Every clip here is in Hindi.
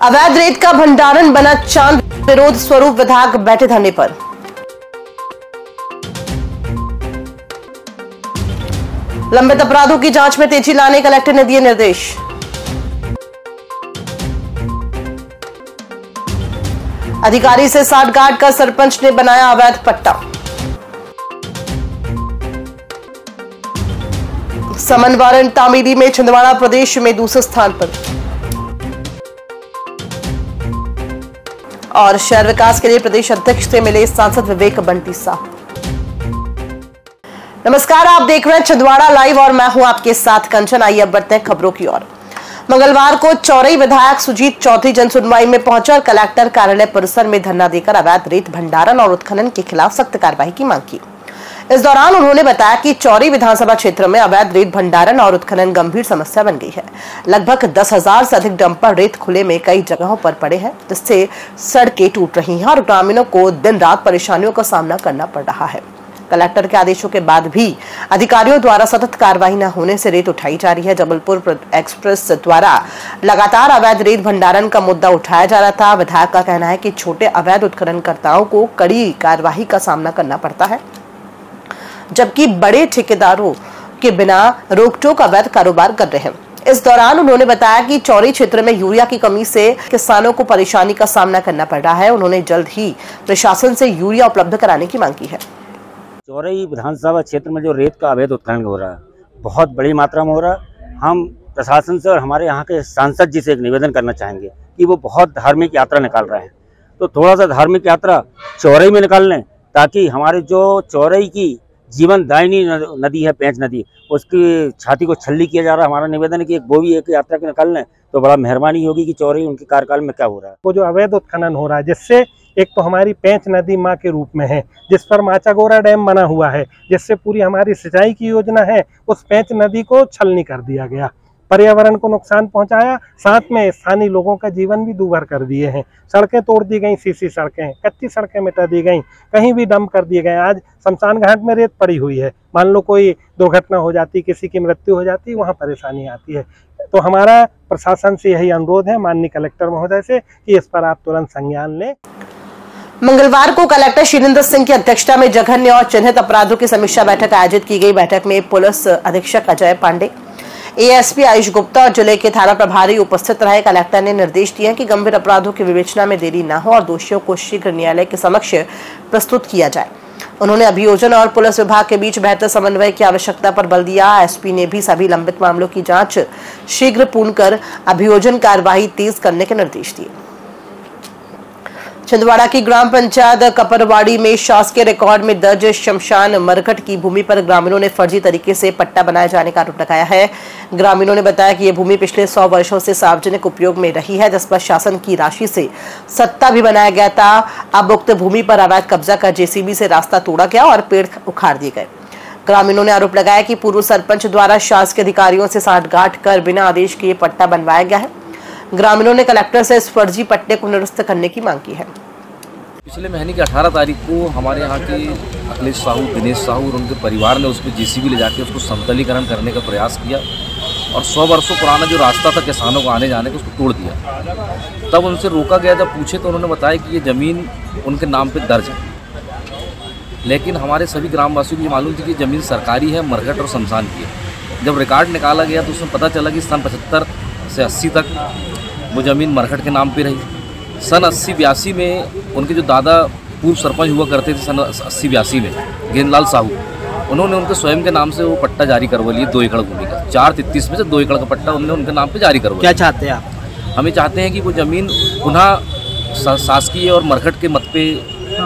अवैध रेत का भंडारण बना चांद, विरोध स्वरूप विधायक बैठे धरने पर। लंबित अपराधों की जांच में तेजी लाने कलेक्टर ने दिए निर्देश। अधिकारी से साठगांठ का सरपंच ने बनाया अवैध पट्टा। समन वारंट तामीली में छिंदवाड़ा प्रदेश में दूसरे स्थान पर। और शहर विकास के लिए प्रदेश अध्यक्ष से मिले सांसद विवेक बंटी साहू। नमस्कार, आप देख रहे हैं छिंदवाड़ा लाइव और मैं हूं आपके साथ कंचन। आइए अब बढ़ते हैं खबरों की ओर। मंगलवार को चौरई विधायक सुजीत चौधरी जनसुनवाई में पहुंचे और कलेक्टर कार्यालय परिसर में धरना देकर अवैध रेत भंडारण और उत्खनन के खिलाफ सख्त कार्रवाई की मांग की। इस दौरान उन्होंने बताया कि चौरई विधानसभा क्षेत्र में अवैध रेत भंडारण और उत्खनन गंभीर समस्या बन गई है। लगभग 10,000 से अधिक डंपर रेत खुले में कई जगहों पर पड़े हैं, जिससे सड़कें टूट रही हैं और ग्रामीणों को दिन रात परेशानियों का सामना करना पड़ रहा है। कलेक्टर के आदेशों के बाद भी अधिकारियों द्वारा सतत कार्रवाई न होने से रेत उठाई जा रही है। जबलपुर एक्सप्रेस द्वारा लगातार अवैध रेत भंडारण का मुद्दा उठाया जा रहा था। विधायक का कहना है कि छोटे अवैध उत्खननकर्ताओं को कड़ी कार्रवाई का सामना करना पड़ता है, जबकि बड़े ठेकेदारों के बिना रोक-टोक अवैध कारोबार कर रहे हैं। इस दौरान उन्होंने बताया कि चौरई क्षेत्र में यूरिया की कमी से किसानों को परेशानी का सामना करना पड़ रहा है। उन्होंने जल्द ही प्रशासन से यूरिया उपलब्ध कराने की मांग की है। चौरई विधानसभा क्षेत्र में जो रेत का अवैध उत्खनन हो रहा है, बहुत बड़ी मात्रा में हो रहा है। हम प्रशासन से और हमारे यहाँ के सांसद जी से एक निवेदन करना चाहेंगे कि वो बहुत धार्मिक यात्रा निकाल रहे हैं, तो थोड़ा सा धार्मिक यात्रा चौरई में निकाल लें, ताकि हमारे जो चौरई की जीवन दायिनी नदी है, पेंच नदी, उसकी छाती को छल्ली किया जा रहा है। हमारा निवेदन है कि वो भी एक यात्रा के निकाल लें तो बड़ा मेहरबानी होगी कि चौरई उनके कार्यकाल में क्या हो रहा है। वो जो अवैध उत्खनन हो रहा है, जिससे एक तो हमारी पेंच नदी माँ के रूप में है, जिस पर माचागोरा डैम बना हुआ है, जिससे पूरी हमारी सिंचाई की योजना है, उस पेंच नदी को छलनी कर दिया गया, पर्यावरण को नुकसान पहुंचाया, साथ में स्थानीय लोगों का जीवन भी दूभर कर दिए हैं। सड़कें तोड़ दी गई, सीसी सड़कें, कच्ची सड़कें मिटा दी गई, कहीं भी डंप कर दिए गए। आज शमशान घाट में रेत पड़ी हुई है, मान लो कोई दुर्घटना हो जाती, किसी की मृत्यु हो जाती, वहाँ परेशानी आती है। तो हमारा प्रशासन से यही अनुरोध है माननीय कलेक्टर महोदय से कि इस पर आप तुरंत संज्ञान लें। मंगलवार को कलेक्टर शीलेंद्र सिंह की अध्यक्षता में जघन्य और चिन्हित अपराधों की समीक्षा बैठक आयोजित की गई। बैठक में पुलिस अधीक्षक अजय पांडे, एएसपी आयुष गुप्ता और जिले के थाना प्रभारी उपस्थित रहे। कलेक्टर ने निर्देश दिए कि गंभीर अपराधों की विवेचना में देरी न हो और दोषियों को शीघ्र न्यायालय के समक्ष प्रस्तुत किया जाए। उन्होंने अभियोजन और पुलिस विभाग के बीच बेहतर समन्वय की आवश्यकता पर बल दिया। एसपी ने भी सभी लंबित मामलों की जांच शीघ्र पूर्ण कर अभियोजन कार्यवाही तेज करने के निर्देश दिए। छिंदवाड़ा की ग्राम पंचायत कपरवाड़ी में शासकीय रिकॉर्ड में दर्ज शमशान मरघट की भूमि पर ग्रामीणों ने फर्जी तरीके से पट्टा बनाए जाने का आरोप लगाया है। ग्रामीणों ने बताया कि यह भूमि पिछले 100 वर्षों से सार्वजनिक उपयोग में रही है, जिस पर शासन की राशि से सत्ता भी बनाया गया था। अब उक्त भूमि पर अवैध कब्जा कर जेसीबी से रास्ता तोड़ा गया और पेड़ उखाड़ दिए गए। ग्रामीणों ने आरोप लगाया कि पूर्व सरपंच द्वारा शासकीय अधिकारियों से साठगांठ कर बिना आदेश के पट्टा बनवाया गया है। ग्रामीणों ने कलेक्टर से इस फर्जी पट्टे को निरस्त करने की मांग की है। पिछले महीने की 18 तारीख को हमारे यहाँ के अखिलेश साहू, दिनेश साहू और उनके परिवार ने उस पर जेसीबी ले जाके उसको समतलीकरण करने का प्रयास किया और 100 वर्षों पुराना जो रास्ता था किसानों को आने जाने का, उसको तोड़ दिया। तब उनसे रोका गया, जब पूछे तो उन्होंने बताया कि ये ज़मीन उनके नाम पे दर्ज है, लेकिन हमारे सभी ग्रामवासियों को मालूम थी कि ज़मीन सरकारी है, मरघट और शमशान की है। जब रिकॉर्ड निकाला गया तो उसमें पता चला कि सन 75 से 80 तक वो ज़मीन मरघट के नाम पर रही। सन 80-82 में उनके जो दादा पूर्व सरपंच हुआ करते थे, सन 80-82 में गेंदलाल साहू, उन्होंने उनके स्वयं के नाम से वो पट्टा जारी करवा लिया 2 एकड़ भूमि का। 433 में से 2 एकड़ का पट्टा उन्होंने उनके नाम पे जारी करवा। क्या चाहते हैं आप? हमें चाहते हैं कि वो ज़मीन पुनः शासकीय और मरघट के मत पे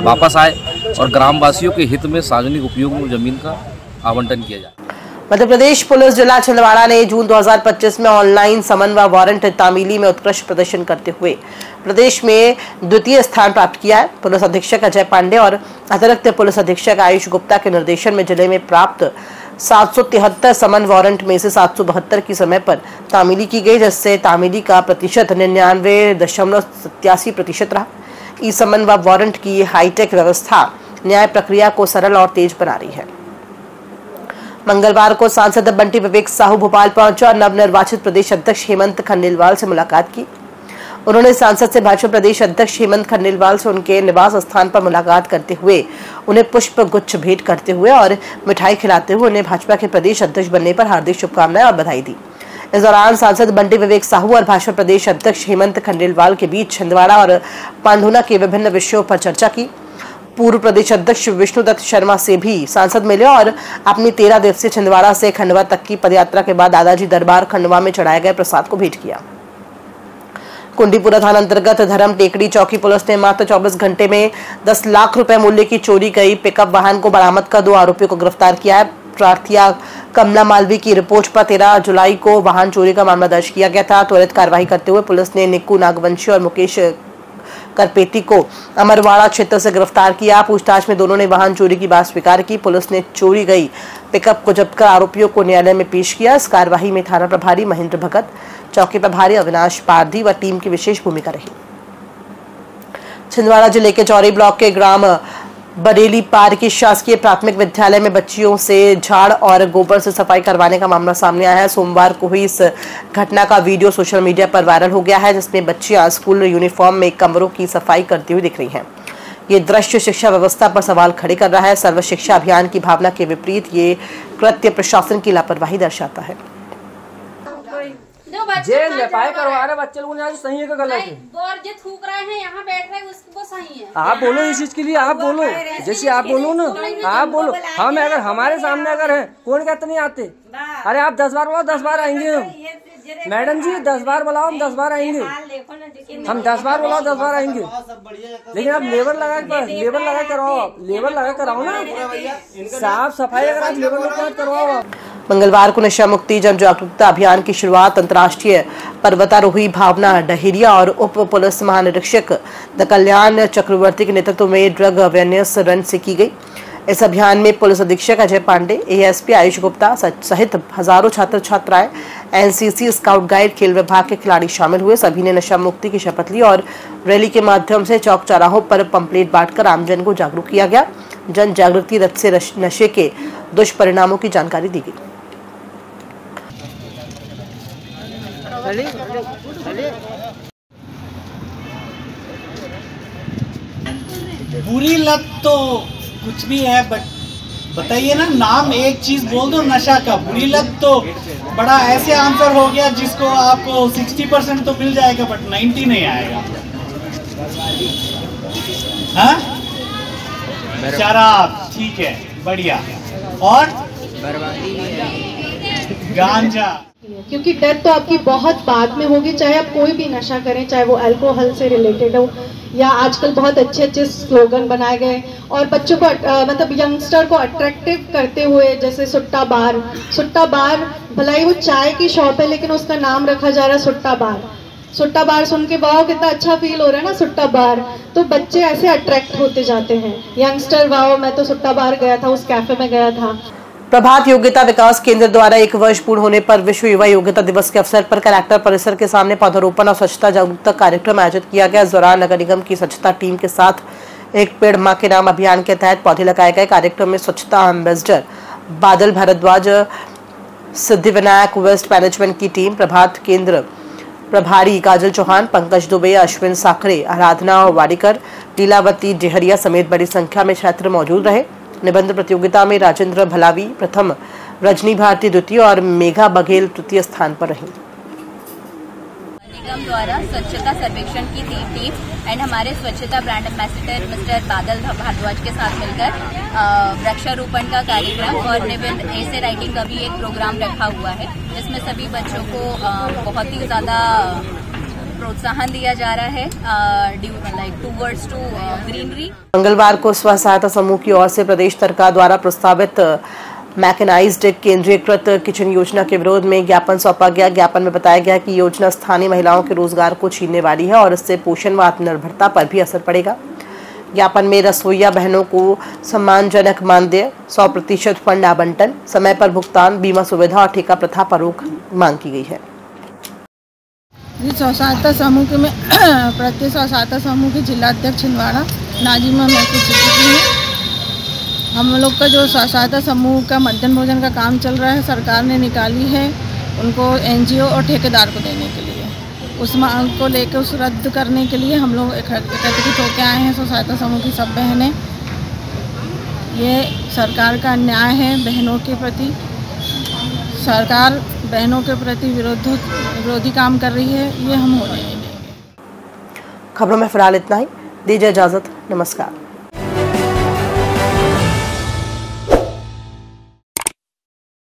वापस आए और ग्रामवासियों के हित में सार्वजनिक उपयोग में ज़मीन का आवंटन किया जाए। मध्य प्रदेश पुलिस जिला छिंदवाड़ा ने जून 2025 में ऑनलाइन समन व वारंट तामीली में उत्कृष्ट प्रदर्शन करते हुए प्रदेश में द्वितीय स्थान प्राप्त किया है। पुलिस अधीक्षक अजय पांडे और अतिरिक्त पुलिस अधीक्षक आयुष गुप्ता के निर्देशन में जिले में प्राप्त 773 समन वारंट में से 772 की समय पर तामीली की गई, जिससे तामीली का प्रतिशत 99.87% रहा। ई समन व वारंट की हाईटेक व्यवस्था न्याय प्रक्रिया को सरल और तेज बना रही है। मंगलवार को सांसद बंटी विवेक साहू भोपाल पहुंचे और नवनिर्वाचित प्रदेश अध्यक्ष हेमंत खंडेलवाल से मुलाकात की। उन्होंने सांसद से भाजपा प्रदेश अध्यक्ष हेमंत खंडेलवाल से उनके निवास स्थान पर मुलाकात करते हुए उन्हें पुष्प गुच्छ भेंट करते हुए और मिठाई खिलाते हुए उन्हें भाजपा के प्रदेश अध्यक्ष बनने पर हार्दिक शुभकामनाएं और बधाई दी। इस दौरान सांसद बंटी विवेक साहू और भाजपा प्रदेश अध्यक्ष हेमंत खंडेलवाल के बीच छिंदवाड़ा और पांढुना के विभिन्न विषयों पर चर्चा की। पूर्व प्रदेश अध्यक्ष विष्णुदत्त शर्मा से भी सांसद मिले और अपनी 13 दिवसीय छिंदवाड़ा से खंडवा तक की पदयात्रा के बाद दादाजी दरबार खंडवा में चढ़ाए गए प्रसाद को भेंट किया। कुंडीपुरा थाना अंतर्गत धर्म टेकड़ी चौकी पुलिस ने मात्र 24 घंटे में 10 लाख रुपए मूल्य की चोरी गई पिकअप वाहन को बरामद कर 2 आरोपियों को गिरफ्तार किया है। प्रार्थिया कमला मालवी की रिपोर्ट पर 13 जुलाई को वाहन चोरी का मामला दर्ज किया गया था। त्वरित कार्रवाई करते हुए पुलिस ने निक्कू नागवंशी और मुकेश करपेटी को अमरवाड़ा क्षेत्र से गिरफ्तार किया। पूछताछ में दोनों ने वाहन चोरी की बात स्वीकार की। पुलिस ने चोरी गई पिकअप को जब्त कर आरोपियों को न्यायालय में पेश किया। इस कार्यवाही में थाना प्रभारी महेंद्र भगत, चौकी प्रभारी अविनाश पारधी व टीम की विशेष भूमिका रही। छिंदवाड़ा जिले के चौरी ब्लॉक के ग्राम बरेली पार की शासकीय प्राथमिक विद्यालय में बच्चियों से झाड़ और गोबर से सफाई करवाने का मामला सामने आया है। सोमवार को हुई इस घटना का वीडियो सोशल मीडिया पर वायरल हो गया है, जिसमें बच्चियां स्कूल यूनिफॉर्म में कमरों की सफाई करती हुई दिख रही हैं। ये दृश्य शिक्षा व्यवस्था पर सवाल खड़े कर रहा है। सर्व शिक्षा अभियान की भावना के विपरीत ये कृत्य प्रशासन की लापरवाही दर्शाता है। जेल में पाए करवा रहे बच्चे लोगों ने सही है कि गलत है? जो थूक रहे हैं यहाँ बैठ रहे उसको सही है। आप बोलो इस चीज के लिए, आप बोलो जैसे आप बोलो ना, आप बोलो। हम अगर हमारे सामने अगर है कौन कहते नहीं आते? अरे आप 10 बार बुलाओ 10 बार आएंगे हम। मैडम जी 10 बार बुलाओ हम 10 बार आएंगे। हम 10 बार बुलाओ 10 बार आएंगे। लेकिन आप लेबर लगा कराओ, आप लेबर लगा कराओ ना। साफ सफाई अगर आप लेबर लगा करवाओ। मंगलवार को नशा मुक्ति जन जागरूकता अभियान की शुरुआत अंतर्राष्ट्रीय पर्वतारोही भावना डहेरिया और उप पुलिस महानिरीक्षक द कल्याण चक्रवर्ती के नेतृत्व में ड्रग अवेयरनेस रन से की गई। इस अभियान में पुलिस अधीक्षक अजय पांडे, एएसपी आयुष गुप्ता सहित हजारों छात्र छात्राएं, एनसीसी, स्काउट गाइड, खेल विभाग के खिलाड़ी शामिल हुए। सभी ने नशा मुक्ति की शपथ ली और रैली के माध्यम से चौक चौराहों पर पंपलेट बांटकर आमजन को जागरूक किया गया। जन जागृति रथ से नशे के दुष्परिणामों की जानकारी दी गई। बुरी लत तो कुछ भी है, बट बताइए ना, नाम एक चीज बोल दो नशा का। बुरी लत तो बड़ा ऐसे आंसर हो गया जिसको आपको 60% तो मिल जाएगा बट 90 नहीं आएगा। हाँ, शराब ठीक है, बढ़िया। और गांजा, क्योंकि डेथ तो आपकी बहुत बाद में होगी, चाहे आप कोई भी नशा करें, चाहे वो अल्कोहल से रिलेटेड हो या आजकल बहुत अच्छे अच्छे स्लोगन बनाए गए और बच्चों को मतलब यंगस्टर को अट्रैक्टिव करते हुए, जैसे सुट्टा बार भलाई वो चाय की शॉप है लेकिन उसका नाम रखा जा रहा है सुट्टा बार सुन के वाओ कितना अच्छा फील हो रहा है ना, सुट्टा बार। तो बच्चे ऐसे अट्रैक्ट होते जाते हैं, यंगस्टर वाओ मैं तो सुट्टा बार गया था, उस कैफे में गया था। प्रभात योग्यता विकास केंद्र द्वारा 1 वर्ष पूर्ण होने पर विश्व युवा योग्यता दिवस के अवसर पर कलेक्टर परिसर के सामने पौधारोपण और स्वच्छता जागरूकता कार्यक्रम आयोजित किया गया। इस दौरान नगर निगम की स्वच्छता टीम के साथ एक पेड़ मां के नाम अभियान के तहत पौधे लगाए गए। कार्यक्रम में स्वच्छता एम्बेसडर बादल भारद्वाज, सिद्धिविनायक वेस्ट मैनेजमेंट की टीम, प्रभात केंद्र प्रभारी काजल चौहान, पंकज दुबे, अश्विन साखरे, आराधना वाडीकर, लीलावती डेहरिया समेत बड़ी संख्या में छात्र मौजूद रहे। निबंध प्रतियोगिता में राजेंद्र भलावी प्रथम, रजनी भारती द्वितीय और मेघा बघेल तृतीय स्थान पर रही। निगम द्वारा स्वच्छता सर्वेक्षण की टीम एंड हमारे स्वच्छता ब्रांड एम्बेसडर मिस्टर बादल भारद्वाज के साथ मिलकर वृक्षारोपण का कार्यक्रम और निबंध ऐसे राइटिंग का भी एक प्रोग्राम रखा हुआ है, जिसमें सभी बच्चों को बहुत ही ज्यादा प्रोत्साहन दिया जा रहा है टूवर्ड्स टू ग्रीनरी। मंगलवार को स्व सहायता समूह की ओर से प्रदेश सरकार द्वारा प्रस्तावित मैकेनाइज्ड केंद्रीकृत किचन योजना के विरोध में ज्ञापन सौंपा गया। ज्ञापन में बताया गया कि योजना स्थानीय महिलाओं के रोजगार को छीनने वाली है और इससे पोषण व आत्मनिर्भरता पर भी असर पड़ेगा। ज्ञापन में रसोईया बहनों को सम्मानजनक मानदेय, 100% फंड आवंटन, समय पर भुगतान, बीमा सुविधा और ठेका प्रथा पर रोक मांग की गई है। स्व सहायता समूह के में प्रत्येक स्व सहायता समूह के जिलाध्यक्ष छिंदवाड़ा नाजिमा महफूज सिद्दीकी है। हम लोग का जो स्व सहायता समूह का मध्याह्न भोजन का काम चल रहा है, सरकार ने निकाली है उनको एनजीओ और ठेकेदार को देने के लिए। उस मांग को लेकर उस रद्द करने के लिए हम लोग एकत्रित होकर आए हैं। स्व सहायता समूह की सब बहनें। ये सरकार का अन्याय है बहनों के प्रति। सरकार बहनों के प्रति विरोधी काम कर रही है, ये हम होने नहीं देंगे। खबरों में फिलहाल इतना ही। दीजिए इजाजत। नमस्कार।